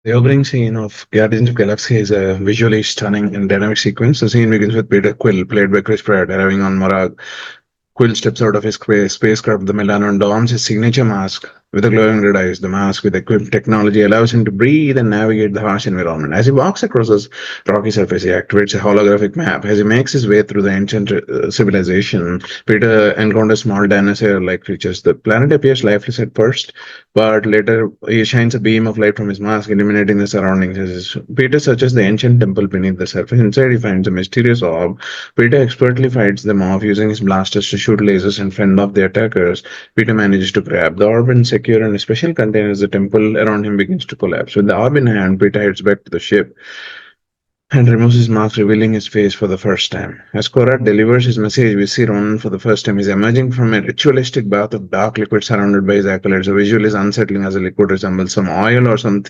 The opening scene of Guardians of the Galaxy is a visually stunning and dynamic sequence. The scene begins with Peter Quill, played by Chris Pratt, arriving on Morag. Quill steps out of his spacecraft, the Milano, and dons his signature mask with a glowing red eyes. The mask, with equipped technology, allows him to breathe and navigate the harsh environment. As he walks across this rocky surface, he activates a holographic map. As he makes his way through the ancient civilization, Peter encounters small dinosaur-like creatures. The planet appears lifeless at first, but later he shines a beam of light from his mask, illuminating the surroundings. As Peter searches the ancient temple beneath the surface, inside he finds a mysterious orb. Peter expertly fights them off using his blasters to shoot lasers and fend off the attackers. Peter manages to grab the orb and secure in a special container as the temple around him begins to collapse. With the orb in hand, Peter heads back to the ship and removes his mask, revealing his face for the first time. As Korat delivers his message, we see Ronan for the first time. He's emerging from a ritualistic bath of dark liquid surrounded by his acolytes. The visual is unsettling as the liquid resembles some oil or some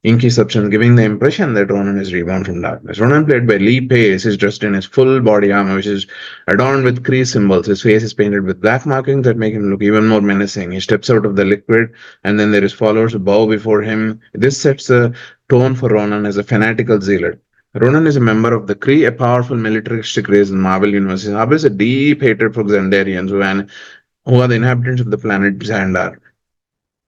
inky substance, giving the impression that Ronan is reborn from darkness. Ronan, played by Lee Pace, is dressed in his full body armor, which is adorned with Kree symbols. His face is painted with black markings that make him look even more menacing. He steps out of the liquid, and then there is followers who bow before him. This sets the tone for Ronan as a fanatical zealot. Ronan is a member of the Kree, a powerful militaristic race in Marvel Universe. He harbors a deep hatred for Xandarians, who are the inhabitants of the planet Xandar.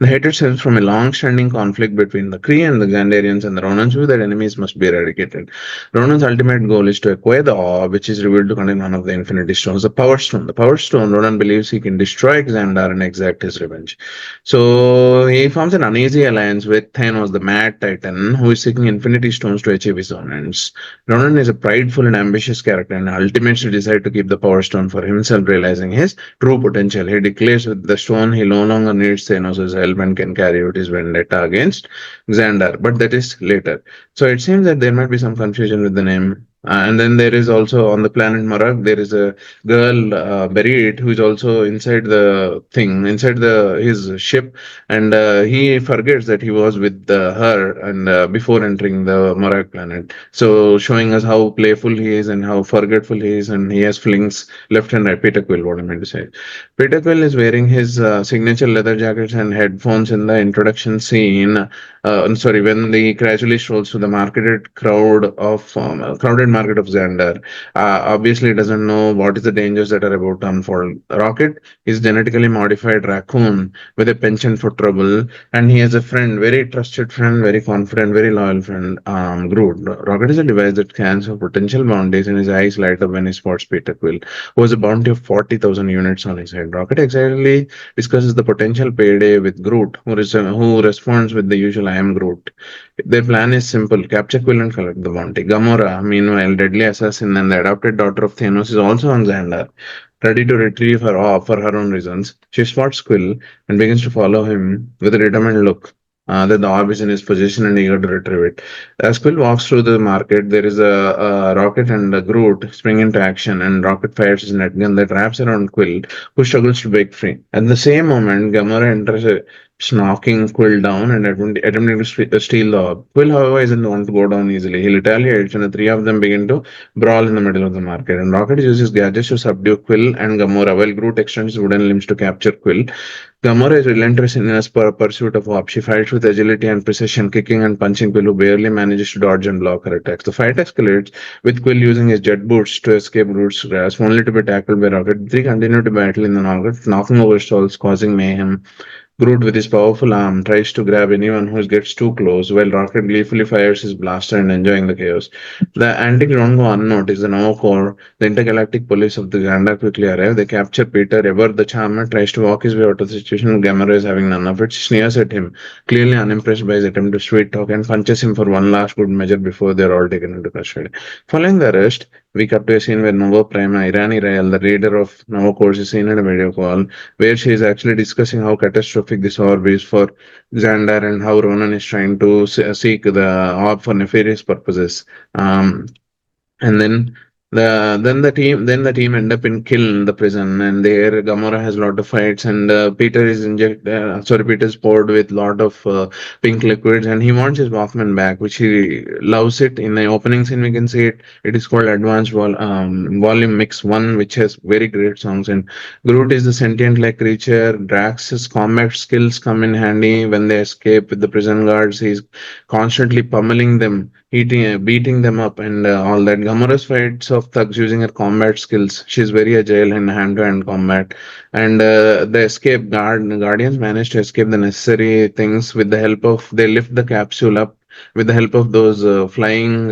The hatred stems from a long-standing conflict between the Kree and the Gandarians, and the Ronans view that enemies must be eradicated. Ronan's ultimate goal is to acquire the orb, which is revealed to contain one of the Infinity Stones, the Power Stone. The Power Stone, Ronan believes he can destroy Xandar and exact his revenge. So he forms an uneasy alliance with Thanos, the Mad Titan, who is seeking Infinity Stones to achieve his own ends. Ronan is a prideful and ambitious character and ultimately decides to keep the Power Stone for himself, realizing his true potential. He declares with the stone he no longer needs Thanos' help and can carry out his vendetta against Xandar, but that is later. So it seems that there might be some confusion with the name. And then there is also on the planet Marag, there is a girl buried who is also inside the thing, inside the his ship, and he forgets that he was with her and before entering the Marag planet. So showing us how playful he is and how forgetful he is, and he has flings left and right. Peter Quill, what I meant to say. Peter Quill is wearing his signature leather jackets and headphones in the introduction scene. I'm sorry, when he gradually strolls through the crowded market of Xandar. Obviously, he doesn't know what is the dangers that are about to unfold. Rocket is genetically modified raccoon with a penchant for trouble, and he has a friend, very trusted friend, very confident, very loyal friend, Groot. Rocket is a device that scans for potential bounties, and his eyes light up when he spots Peter Quill, who has a bounty of 40,000 units on his head. Rocket excitedly discusses the potential payday with Groot, who responds with the usual "I am Groot." Their plan is simple: capture Quill and collect the bounty. Gamora, meanwhile, deadly assassin and the adopted daughter of Thanos, is also on Xandar, ready to retrieve her orb for her own reasons. She spots Quill and begins to follow him with a determined look. That the orb is in his possession and eager to retrieve it. As Quill walks through the market, there is a Rocket and a Groot spring into action, and Rocket fires his net gun that wraps around Quill, who struggles to break free. At the same moment, Gamora enters, knocking Quill down and attempting to steal the orb. Quill, however, isn't want to go down easily. He retaliates, and the three of them begin to brawl in the middle of the market. And Rocket uses gadgets to subdue Quill and Gamora, while Groot extends his wooden limbs to capture Quill. Gamora is relentless in his pursuit of Hop. She fights with agility and precision, kicking and punching Quill, who barely manages to dodge and block her attacks. The fight escalates, with Quill using his jet boots to escape Groot's grasp, only to be tackled by Rocket. The three continue to battle in the market, knocking over stalls, causing mayhem. Groot, with his powerful arm, tries to grab anyone who gets too close, while Rocket gleefully fires his blaster and enjoying the chaos. The antics don't go unnoticed. The Nova Corps, the intergalactic police of the Ganda, quickly arrive. They capture Peter. Ever the charmer tries to walk his way out of the situation. Gamera is having none of it. She sneers at him, clearly unimpressed by his attempt to sweet talk, and punches him for one last good measure before they're all taken into custody. Following the arrest, we cut to a scene where Nova Prima, Irani Rael, the leader of Nova Corps, is seen in a video call where she is actually discussing how catastrophic this orb is for Xandar and how Ronan is trying to seek the orb for nefarious purposes. And then Then the team end up in Kill in the prison, and there Gamora has a lot of fights, and Peter's poured with lot of pink liquids, and he wants his Walkman back, which he loves it. In the opening scene, we can see it. It is called Volume Mix One, which has very great songs. And Groot is the sentient like creature. Drax's combat skills come in handy when they escape with the prison guards. He's constantly pummeling them, beating them up, and all that. Gamora's fights of thugs using her combat skills. She's very agile in hand-to-hand combat, and the guardians manage to escape the necessary things with the help of they lift the capsule up with the help of those flying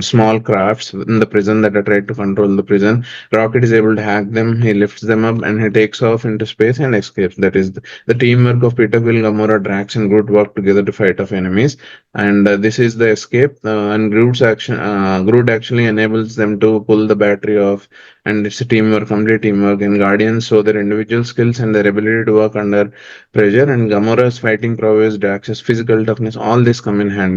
small crafts in the prison that are trying to control the prison. Rocket is able to hack them. He lifts them up and he takes off into space and escapes. That is the teamwork of Peter Quill, Gamora, Drax, and Groot work together to fight off enemies. And this is the escape. And Groot actually enables them to pull the battery off. And it's a teamwork, complete teamwork. And Guardians show their individual skills and their ability to work under pressure. And Gamora's fighting prowess, Drax's physical toughness, all this come in handy.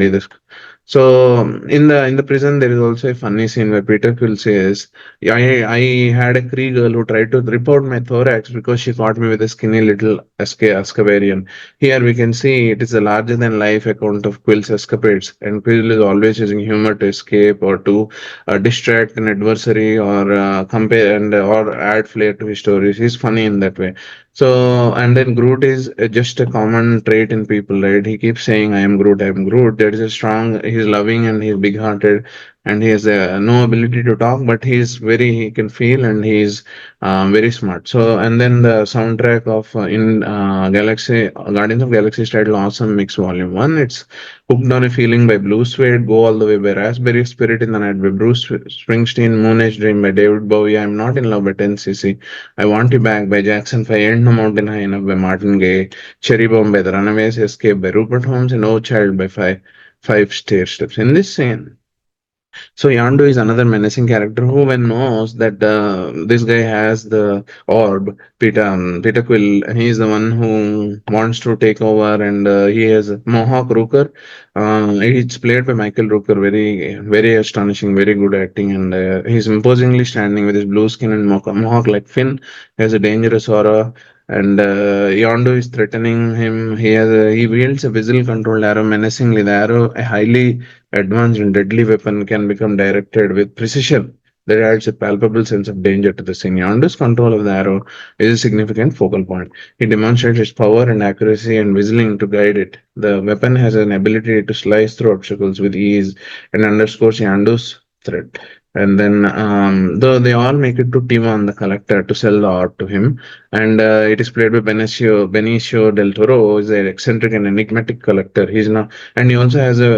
So in the prison, there is also a funny scene where Peter Quill says, "Yeah, I had a Kree girl who tried to rip out my thorax because she caught me with a skinny little Ascavarian." Here we can see it is a larger than life account of Quill's escapades, and Quill is always using humor to escape or to distract an adversary or compare and or add flair to his stories. He's funny in that way. So, and then Groot is just a common trait in people, right? He keeps saying, "I am Groot, I am Groot." There is a strong, he's loving and he's big hearted and he has no ability to talk, but he can feel and he's very smart. So, and then the soundtrack of in Guardians of Galaxy title Awesome Mix Volume 1, it's Hooked on a Feeling by Blue Suede, Go All the Way by Raspberry Spirit in the Night by Bruce Springsteen, Moon Age Dream by David Bowie, I'm Not in Love by 10cc. I Want You Back by Jackson 5, Ain't No Mountain High Enough by Martin Gaye, Cherry Bomb by The Runaways, Escape by Rupert Holmes, and Oh Child by Five Stair Steps. In this scene, so Yandu is another menacing character who, when knows that this guy has the orb, Peter Quill, he is the one who wants to take over, and he has Mohawk Rooker. It's played by Michael Rooker, very astonishing, very good acting, and he's imposingly standing with his blue skin and Mohawk like Finn. He has a dangerous aura. And Yondu is threatening him. He wields a whistle controlled arrow menacingly. The arrow, a highly advanced and deadly weapon, can become directed with precision that adds a palpable sense of danger to the scene. Yondu's control of the arrow is a significant focal point. He demonstrates its power and accuracy and whistling to guide it. The weapon has an ability to slice through obstacles with ease and underscores Yandu's threat. And then, though they all make it to Timon, the collector, to sell the art to him, and it is played by Benicio del Toro, who is an eccentric and enigmatic collector. He's not, and he also has a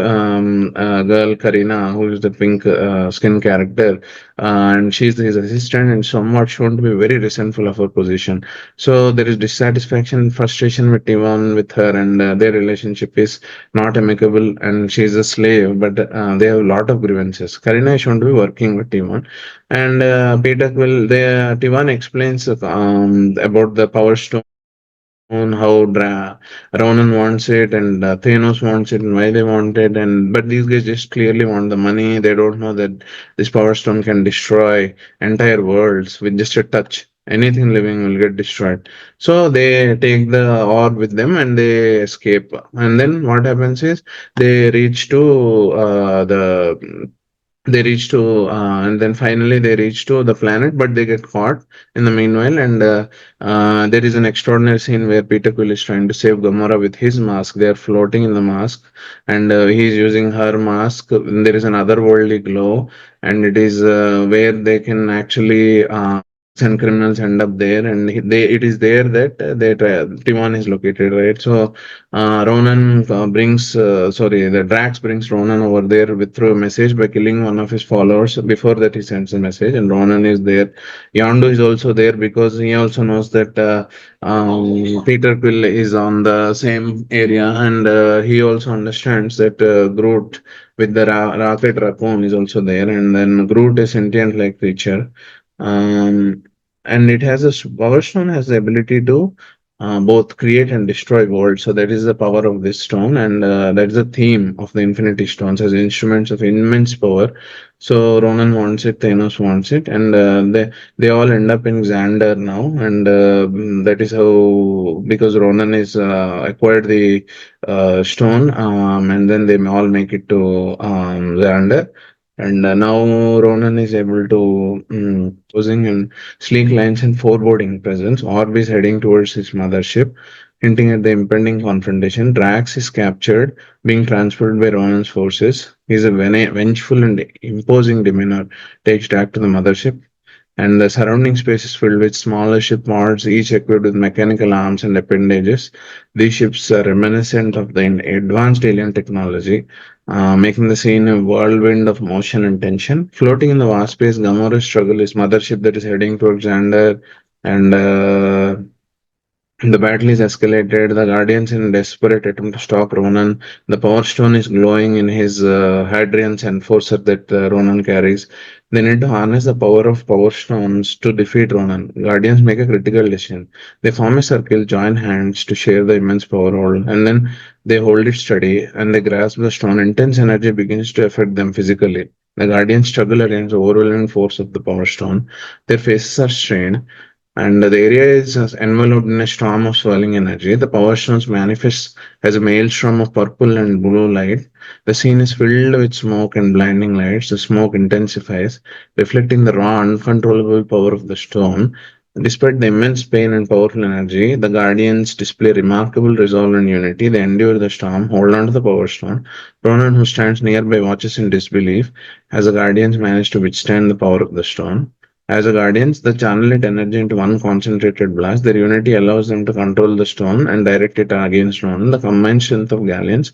girl Karina, who is the pink skin character, and she's his assistant, and somewhat shown to be very resentful of her position. So there is dissatisfaction, frustration with Ivan with her, and their relationship is not amicable, and she's a slave, but they have a lot of grievances. Karina is shown to be working with Ivan, and Peter will Tivan explains about the Power Stone, how Ronan wants it, and Thanos wants it, and why they want it, and but these guys just clearly want the money. They don't know that this Power Stone can destroy entire worlds with just a touch. Anything living will get destroyed. So they take the orb with them and they escape. And then what happens is they reach to and then finally they reach to the planet, but they get caught in the meanwhile. And there is an extraordinary scene where Peter Quill is trying to save Gamora with his mask. They are floating in the mask, and he's using her mask. And there is an otherworldly glow, and it is where they can actually and criminals end up there, and it is there that Timon is located, right? So Ronan the Drax brings Ronan over there with through a message by killing one of his followers. Before that, he sends a message, and Ronan is there. Yondu is also there because he also knows that Peter Quill is on the same area, and he also understands that Groot with the rocket raccoon is also there, and then Groot is sentient like creature. Um, and it has Power Stone has the ability to both create and destroy worlds. So that is the power of this stone, and that is the theme of the Infinity Stones as instruments of immense power. So Ronan wants it, Thanos wants it, and they all end up in Xander now, and that is how, because Ronan is acquired the stone, and then they all make it to Xander. And now Ronan is able to posing in sleek lines and foreboding presence. Orb is heading towards his mothership, hinting at the impending confrontation. Drax is captured, being transported by Ronan's forces. His vengeful and imposing demeanor takes Drax to the mothership, and the surrounding space is filled with smaller ship mods, each equipped with mechanical arms and appendages. These ships are reminiscent of the advanced alien technology, making the scene a whirlwind of motion and tension. Floating in the vast space, Gamora's struggle is mothership that is heading towards Xander, and the battle is escalated. The Guardians, in a desperate attempt to stop Ronan, the Power Stone is glowing in his Hadrian's enforcer that Ronan carries. They need to harness the power of Power Stones to defeat Ronan. Guardians make a critical decision. They form a circle, join hands to share the immense power hold, and then they hold it steady and they grasp the stone. Intense energy begins to affect them physically. The Guardians struggle against the overwhelming force of the Power Stone. Their faces are strained, and the area is enveloped in a storm of swirling energy. The power stones manifest as a maelstrom of purple and blue light. The scene is filled with smoke and blinding lights. The smoke intensifies, reflecting the raw, uncontrollable power of the stone. Despite the immense pain and powerful energy, the Guardians display remarkable resolve and unity. They endure the storm, hold on to the power stone. Ronan, who stands nearby, watches in disbelief as the Guardians manage to withstand the power of the stone. As a guardians, they channel it energy into one concentrated blast. Their unity allows them to control the stone and direct it against Ronan. The combined strength of Guardians,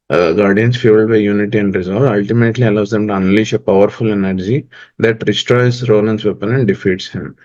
fueled by unity and resolve, ultimately allows them to unleash a powerful energy that destroys Ronan's weapon and defeats him.